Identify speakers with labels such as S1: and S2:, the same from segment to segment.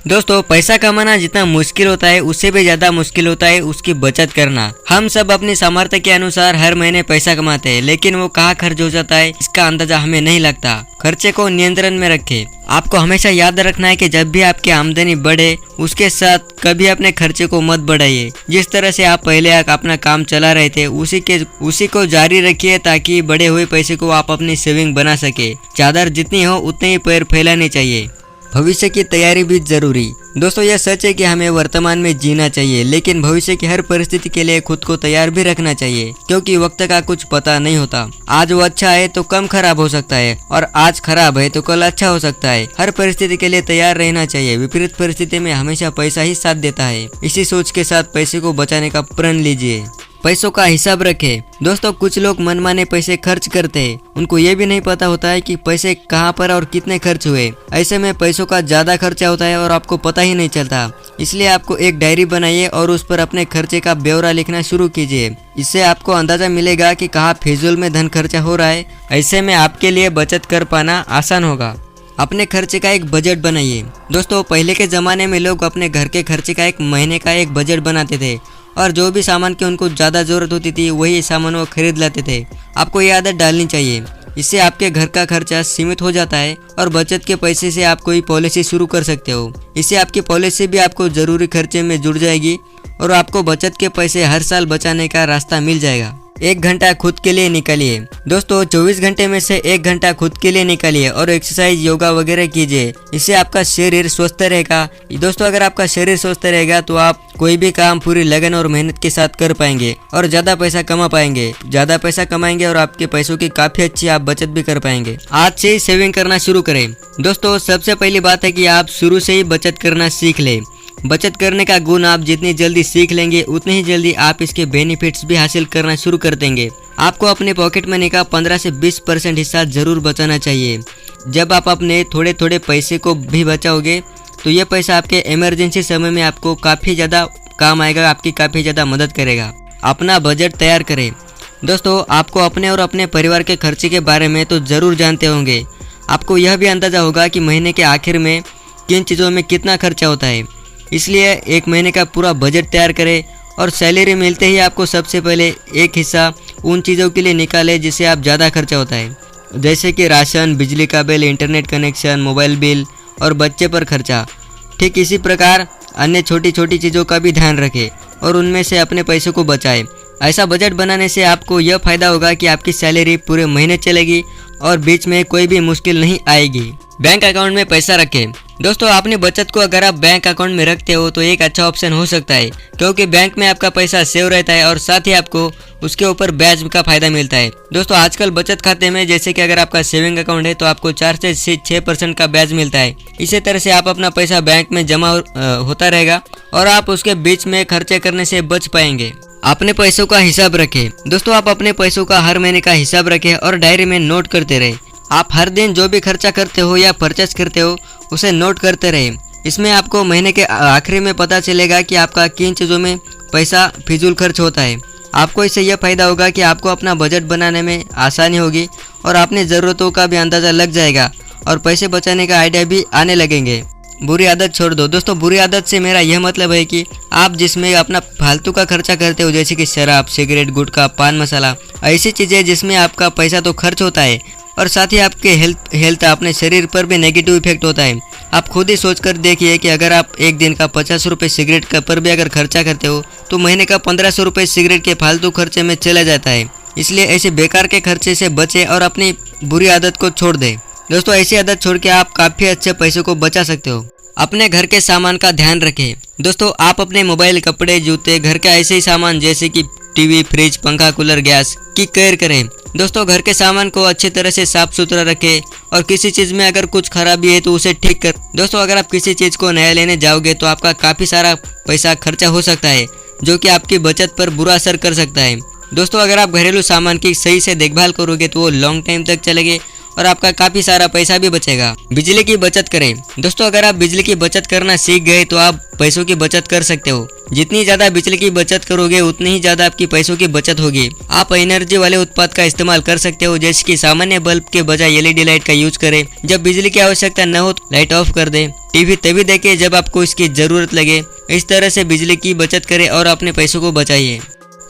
S1: दोस्तों पैसा कमाना जितना मुश्किल होता है उससे भी ज्यादा मुश्किल होता है उसकी बचत करना। हम सब अपनी सामर्थ्य के अनुसार हर महीने पैसा कमाते हैं, लेकिन वो कहाँ खर्च हो जाता है इसका अंदाजा हमें नहीं लगता। खर्चे को नियंत्रण में रखें। आपको हमेशा याद रखना है कि जब भी आपकी आमदनी बढ़े उसके साथ कभी अपने खर्चे को मत बढ़ाइए। जिस तरह से आप पहले अपना काम चला रहे थे उसी को जारी रखिए, ताकि बढ़े हुए पैसे को आप अपनी सेविंग बना सके। चादर जितनी हो उतने ही पैर फैलाने चाहिए। भविष्य की तैयारी भी जरूरी। दोस्तों यह सच है कि हमें वर्तमान में जीना चाहिए, लेकिन भविष्य की हर परिस्थिति के लिए खुद को तैयार भी रखना चाहिए, क्योंकि वक्त का कुछ पता नहीं होता। आज वो अच्छा है तो कम खराब हो सकता है, और आज खराब है तो कल अच्छा हो सकता है। हर परिस्थिति के लिए तैयार रहना चाहिए। विपरीत परिस्थिति में हमेशा पैसा ही साथ देता है। इसी सोच के साथ पैसे को बचाने का प्रण लीजिए। पैसों का हिसाब रखें। दोस्तों कुछ लोग मनमाने पैसे खर्च करते हैं, उनको ये भी नहीं पता होता है कि पैसे कहाँ पर और कितने खर्च हुए। ऐसे में पैसों का ज्यादा खर्चा होता है और आपको पता ही नहीं चलता। इसलिए आपको एक डायरी बनाइए और उस पर अपने खर्चे का ब्यौरा लिखना शुरू कीजिए। इससे आपको अंदाजा मिलेगा कि कहाँ फिजूल में धन खर्चा हो रहा है। ऐसे में आपके लिए बचत कर पाना आसान होगा। अपने खर्चे का एक बजट बनाइए। दोस्तों पहले के ज़माने में लोग अपने घर के खर्चे का एक महीने का एक बजट बनाते थे, और जो भी सामान की उनको ज़्यादा ज़रूरत होती थी वही सामान वो खरीद लाते थे। आपको ये आदत डालनी चाहिए। इससे आपके घर का खर्चा सीमित हो जाता है और बचत के पैसे से आप कोई पॉलिसी शुरू कर सकते हो। इससे आपकी पॉलिसी भी आपको ज़रूरी खर्चे में जुड़ जाएगी और आपको बचत के पैसे हर साल बचाने का रास्ता मिल जाएगा। 1 घंटा खुद के लिए निकालिए। दोस्तों 24 घंटे में से 1 घंटा खुद के लिए निकालिए और एक्सरसाइज योगा वगैरह कीजिए। इससे आपका शरीर स्वस्थ रहेगा। दोस्तों अगर आपका शरीर स्वस्थ रहेगा तो आप कोई भी काम पूरी लगन और मेहनत के साथ कर पाएंगे और ज़्यादा पैसा कमा पाएंगे। ज़्यादा पैसा कमाएंगे और आपके पैसों की काफ़ी अच्छी आप बचत भी कर पाएंगे। आज से ही सेविंग करना शुरू करें। दोस्तों सबसे पहली बात है कि आप शुरू से ही बचत करना सीख लें। बचत करने का गुण आप जितनी जल्दी सीख लेंगे उतनी ही जल्दी आप इसके बेनिफिट्स भी हासिल करना शुरू कर देंगे। आपको अपने पॉकेट मनी का 15 से 20% हिस्सा जरूर बचाना चाहिए। जब आप अपने थोड़े थोड़े पैसे को भी बचाओगे तो ये पैसा आपके इमरजेंसी समय में आपको काफ़ी ज़्यादा काम आएगा, आपकी काफ़ी ज़्यादा मदद करेगा। अपना बजट तैयार करें। दोस्तों आपको अपने और अपने परिवार के खर्चे के बारे में तो ज़रूर जानते होंगे। आपको यह भी अंदाज़ा होगा कि महीने के आखिर में किन चीज़ों में कितना खर्चा होता है। इसलिए 1 महीने का पूरा बजट तैयार करें और सैलरी मिलते ही आपको सबसे पहले एक हिस्सा उन चीज़ों के लिए निकालें जिससे आप ज़्यादा खर्चा होता है, जैसे कि राशन, बिजली का bill, internet connection, mobile bill और बच्चे पर खर्चा। ठीक इसी प्रकार अन्य छोटी छोटी चीज़ों का भी ध्यान रखें और उनमें से अपने पैसों को बचाएं। ऐसा बजट बनाने से आपको यह फ़ायदा होगा कि आपकी सैलरी पूरे महीने चलेगी और बीच में कोई भी मुश्किल नहीं आएगी। बैंक अकाउंट में पैसा रखें। दोस्तों अपनी बचत को अगर आप बैंक अकाउंट में रखते हो तो एक अच्छा ऑप्शन हो सकता है, क्योंकि बैंक में आपका पैसा सेव रहता है और साथ ही आपको उसके ऊपर ब्याज का फायदा मिलता है। दोस्तों आजकल बचत खाते में जैसे कि अगर आपका सेविंग अकाउंट है तो आपको 4 से 6% का ब्याज मिलता है। इसी तरह से आप अपना पैसा बैंक में जमा होता रहेगा और आप उसके बीच में खर्चे करने से बच पाएंगे। अपने पैसों का हिसाब रखें। दोस्तों आप अपने पैसों का हर महीने का हिसाब रखें और डायरी में नोट करते रहें। आप हर दिन जो भी खर्चा करते हो या परचेस करते हो उसे नोट करते रहें। इसमें आपको महीने के आखिरी में पता चलेगा कि आपका किन चीज़ों में पैसा फिजूल खर्च होता है। आपको इससे यह फ़ायदा होगा कि आपको अपना बजट बनाने में आसानी होगी और अपनी ज़रूरतों का भी अंदाज़ा लग जाएगा और पैसे बचाने का आइडिया भी आने लगेंगे। बुरी आदत छोड़ दो। दोस्तों बुरी आदत से मेरा यह मतलब है कि आप जिसमें अपना फालतू का खर्चा करते हो, जैसे कि शराब, सिगरेट, गुटखा, पान मसाला, ऐसी चीज़ें जिसमें आपका पैसा तो खर्च होता है और साथ ही आपके हेल्थ अपने शरीर पर भी नेगेटिव इफेक्ट होता है। आप खुद ही सोच कर देखिए कि अगर आप एक दिन का 50 रुपये सिगरेट का पर भी अगर खर्चा करते हो तो महीने का 1500 रुपये सिगरेट के फालतू खर्चे में चला जाता है। इसलिए ऐसे बेकार के खर्चे से बचें और अपनी बुरी आदत को छोड़ दें। दोस्तों ऐसी आदत छोड़ के आप काफ़ी अच्छे पैसों को बचा सकते हो। अपने घर के सामान का ध्यान रखें। दोस्तों आप अपने मोबाइल, कपड़े, जूते, घर के ऐसे ही सामान जैसे कि टीवी, फ्रिज, पंखा, कूलर, गैस की केयर करें। दोस्तों घर के सामान को अच्छी तरह से साफ सुथरा रखें और किसी चीज़ में अगर कुछ खराबी है तो उसे ठीक कर। दोस्तों अगर आप किसी चीज़ को नया लेने जाओगे तो आपका काफ़ी सारा पैसा खर्चा हो सकता है, जो कि आपकी बचत पर बुरा असर कर सकता है। दोस्तों अगर आप घरेलू सामान की सही से देखभाल करोगे तो वो लॉन्ग टाइम तक चलेंगे और आपका काफी सारा पैसा भी बचेगा। बिजली की बचत करें। दोस्तों, अगर आप बिजली की बचत करना सीख गए तो आप पैसों की बचत कर सकते हो। जितनी ज्यादा बिजली की बचत करोगे उतनी ही ज्यादा आपकी पैसों की बचत होगी। आप एनर्जी वाले उत्पाद का इस्तेमाल कर सकते हो, जैसे कि सामान्य बल्ब के बजाय एलईडी लाइट का यूज करें। जब बिजली की आवश्यकता न हो तो लाइट ऑफ कर दे। टीवी तभी देखें जब आपको इसकी जरूरत लगे। इस तरह से बिजली की बचत करें और अपने पैसों को बचाइए।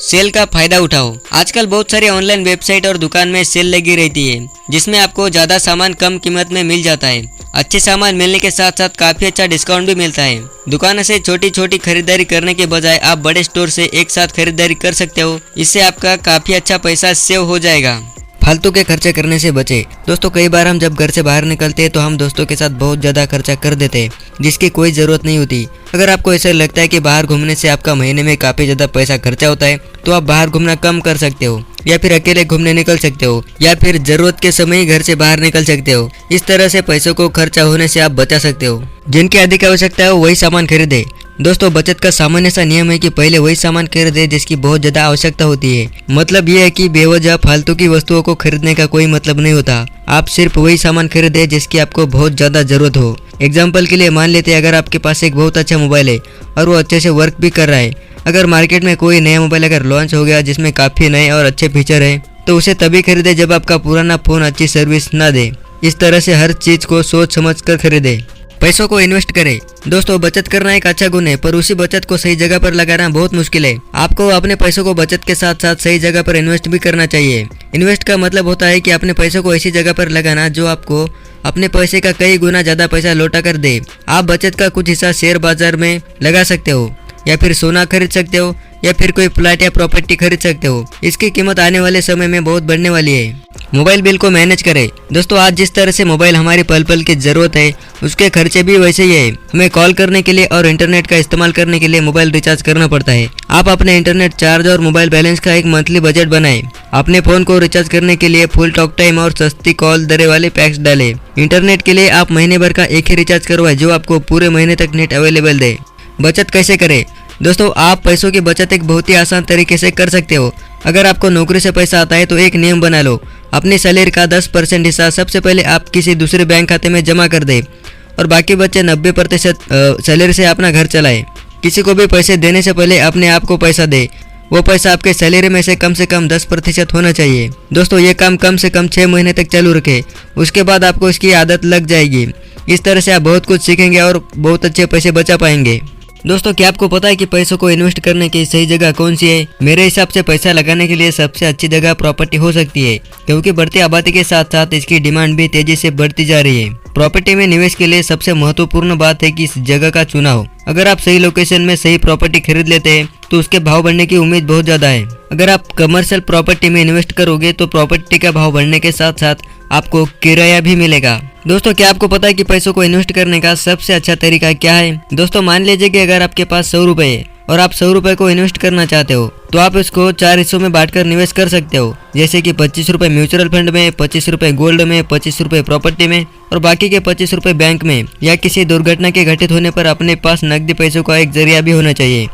S1: सेल का फायदा उठाओ। आजकल बहुत सारे ऑनलाइन वेबसाइट और दुकान में सेल लगी रहती है, जिसमें आपको ज्यादा सामान कम कीमत में मिल जाता है। अच्छे सामान मिलने के साथ साथ काफी अच्छा डिस्काउंट भी मिलता है। दुकान से छोटी छोटी खरीदारी करने के बजाय आप बड़े स्टोर से एक साथ खरीदारी कर सकते हो। इससे आपका काफी अच्छा पैसा सेव हो जाएगा। फालतू के खर्चे करने से बचे। दोस्तों, कई बार हम जब घर से बाहर निकलते हैं तो हम दोस्तों के साथ बहुत ज़्यादा खर्चा कर देते हैं, जिसकी कोई ज़रूरत नहीं होती। अगर आपको ऐसा लगता है कि बाहर घूमने से आपका महीने में काफ़ी ज़्यादा पैसा खर्चा होता है, तो आप बाहर घूमना कम कर सकते हो, या फिर अकेले घूमने निकल सकते हो, या फिर ज़रूरत के समय ही घर से बाहर निकल सकते हो। इस तरह से पैसों को खर्चा होने से आप बचा सकते हो। जिनकी अधिक आवश्यकता है वही सामान खरीदे। दोस्तों, बचत का सामान्य सा नियम है कि पहले वही सामान खरीदे जिसकी बहुत ज्यादा आवश्यकता होती है। मतलब यह है कि बेवजह फालतू की वस्तुओं को खरीदने का कोई मतलब नहीं होता। आप सिर्फ वही सामान खरीदे जिसकी आपको बहुत ज्यादा जरूरत हो। एग्जाम्पल के लिए मान लेते हैं, अगर आपके पास एक बहुत अच्छा मोबाइल है और वो अच्छे से वर्क भी कर रहा है। अगर मार्केट में कोई नया मोबाइल अगर लॉन्च हो गया जिसमें काफी नए और अच्छे फीचर है, तो उसे तभी खरीदे जब आपका पुराना फोन अच्छी सर्विस ना दे। इस तरह से हर चीज को सोच समझ कर खरीदे। पैसों को इन्वेस्ट करें। दोस्तों, बचत करना एक अच्छा गुण है, पर उसी बचत को सही जगह पर लगाना बहुत मुश्किल है। आपको अपने पैसों को बचत के साथ साथ सही जगह पर इन्वेस्ट भी करना चाहिए। इन्वेस्ट का मतलब होता है कि अपने पैसों को ऐसी जगह पर लगाना जो आपको अपने पैसे का कई गुना ज्यादा पैसा लौटा कर दे। आप बचत का कुछ हिस्सा शेयर बाजार में लगा सकते हो, या फिर सोना खरीद सकते हो, या फिर कोई प्लाट या प्रॉपर्टी खरीद सकते हो। इसकी कीमत आने वाले समय में बहुत बढ़ने वाली है। मोबाइल बिल को मैनेज करें। दोस्तों, आज जिस तरह से मोबाइल हमारी पल पल की जरूरत है, उसके खर्चे भी वैसे ही है। हमें कॉल करने के लिए और इंटरनेट का इस्तेमाल करने के लिए मोबाइल रिचार्ज करना पड़ता है। आप अपने इंटरनेट चार्ज और मोबाइल बैलेंस का एक मंथली बजट बनाएं। अपने फोन को रिचार्ज करने के लिए फुल टॉक टाइम और सस्ती कॉल दरें वाले पैक्स डालें। इंटरनेट के लिए आप महीने भर का एक ही रिचार्ज करवाएं जो आपको पूरे महीने तक नेट अवेलेबल दे। बचत कैसे करें? दोस्तों, आप पैसों की बचत एक बहुत ही आसान तरीके से कर सकते हो। अगर आपको नौकरी से पैसा आता है तो एक नियम बना लो। अपनी सैलरी का 10% हिस्सा सबसे पहले आप किसी दूसरे बैंक खाते में जमा कर दे और बाकी बचे 90% सैलरी से अपना घर चलाए। किसी को भी पैसे देने से पहले अपने आप को पैसा दे। वो पैसा आपके सैलरी में से कम 10% होना चाहिए। दोस्तों, ये काम कम से कम 6 महीने तक चालू रखें। उसके बाद आपको इसकी आदत लग जाएगी। इस तरह से आप बहुत कुछ सीखेंगे और बहुत अच्छे पैसे बचा पाएंगे। दोस्तों, क्या आपको पता है कि पैसों को इन्वेस्ट करने की सही जगह कौन सी है? मेरे हिसाब से पैसा लगाने के लिए सबसे अच्छी जगह प्रॉपर्टी हो सकती है, क्योंकि बढ़ती आबादी के साथ साथ इसकी डिमांड भी तेजी से बढ़ती जा रही है। प्रॉपर्टी में निवेश के लिए सबसे महत्वपूर्ण बात है कि इस जगह का चुनाव। अगर आप सही लोकेशन में सही प्रॉपर्टी खरीद लेते हैं तो उसके भाव बढ़ने की उम्मीद बहुत ज्यादा है। अगर आप कमर्शियल प्रॉपर्टी में इन्वेस्ट करोगे तो प्रॉपर्टी का भाव बढ़ने के साथ साथ आपको किराया भी मिलेगा। दोस्तों, क्या आपको पता है कि पैसों को इन्वेस्ट करने का सबसे अच्छा तरीका क्या है? दोस्तों, मान लीजिए कि अगर आपके पास 100 रुपए है और आप 100 रुपए को इन्वेस्ट करना चाहते हो, तो आप इसको 4 हिस्सों में बांटकर निवेश कर सकते हो। जैसे कि 25 रुपए म्यूचुअल फंड में, 25 रुपए गोल्ड में, 25 रुपए प्रॉपर्टी में और बाकी के 25 रुपए बैंक में, या किसी दुर्घटना के घटित होने पर अपने पास नकदी पैसों का एक जरिया भी होना चाहिए।